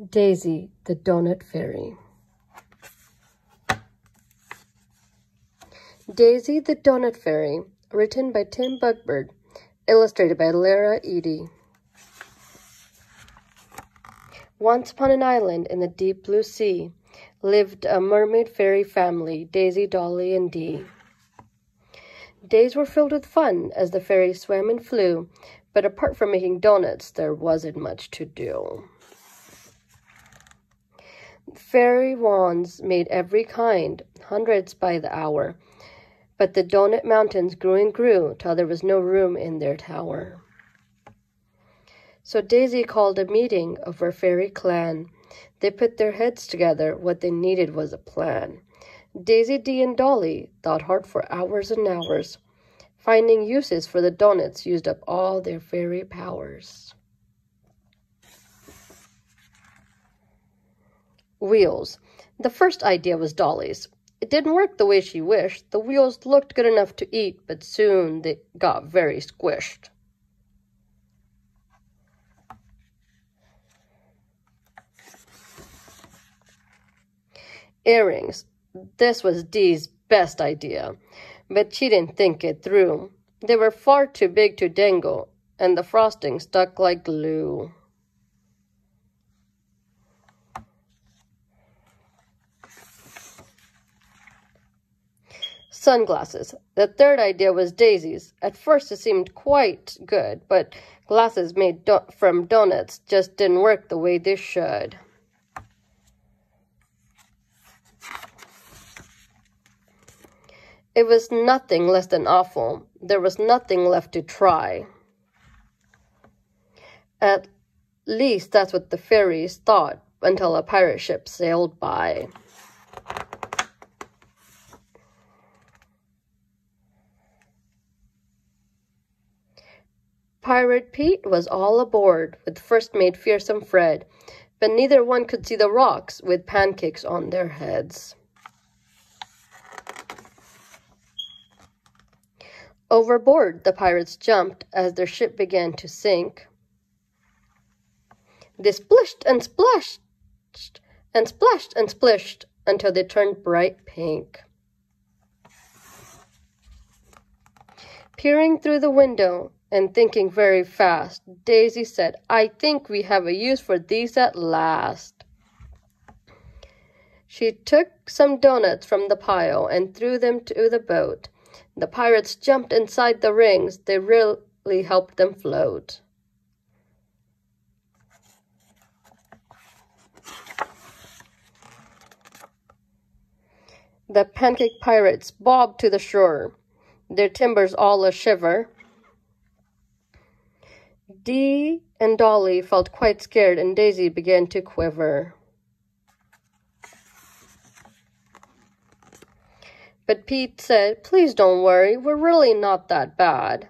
Daisy, the Donut Fairy. Daisy, the Donut Fairy, written by Tim Bugbird, illustrated by Lara Eady. Once upon an island in the deep blue sea lived a mermaid fairy family, Daisy, Dolly, and Dee. Days were filled with fun as the fairies swam and flew, but apart from making donuts, there wasn't much to do. Fairy wands made every kind, hundreds by the hour, but the donut mountains grew and grew till there was no room in their tower. So Daisy called a meeting of her fairy clan. They put their heads together. What they needed was a plan. Daisy, Dee, and Dolly thought hard for hours and hours. Finding uses for the donuts used up all their fairy powers. Wheels. The first idea was Dolly's. It didn't work the way she wished. The wheels looked good enough to eat, but soon they got very squished. Earrings. This was Dee's best idea, but she didn't think it through. They were far too big to dangle, and the frosting stuck like glue. Sunglasses. The third idea was Daisy's. At first it seemed quite good, but glasses made from donuts just didn't work the way they should. It was nothing less than awful. There was nothing left to try. At least that's what the fairies thought until a pirate ship sailed by. Pirate Pete was all aboard with First Mate Fearsome Fred, but neither one could see the rocks with pancakes on their heads. Overboard, the pirates jumped as their ship began to sink. They splished and splashed and splashed and splished until they turned bright pink. Peering through the window and thinking very fast, Daisy said, "I think we have a use for these at last." She took some donuts from the pile and threw them to the boat. The pirates jumped inside the rings. They really helped them float. The pancake pirates bobbed to the shore, their timbers all a-shiver. Dee and Dolly felt quite scared, and Daisy began to quiver. But Pete said, "Please don't worry, we're really not that bad."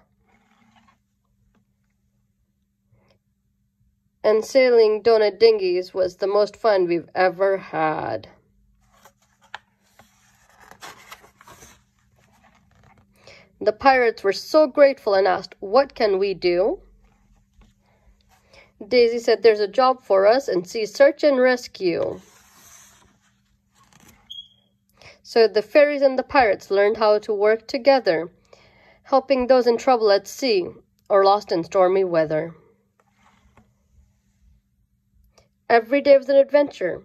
And sailing donut dinghies was the most fun we've ever had. The pirates were so grateful and asked, "What can we do?" Daisy said, "There's a job for us and sea search and rescue." So the fairies and the pirates learned how to work together, helping those in trouble at sea or lost in stormy weather. Every day was an adventure,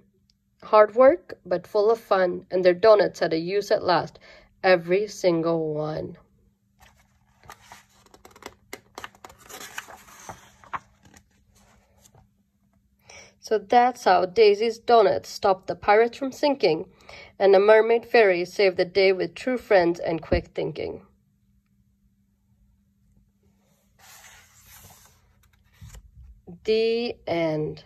hard work but full of fun, and their donuts had a use at last, every single one. So that's how Daisy's donuts stopped the pirates from sinking, and the mermaid fairy saved the day with true friends and quick thinking. The end.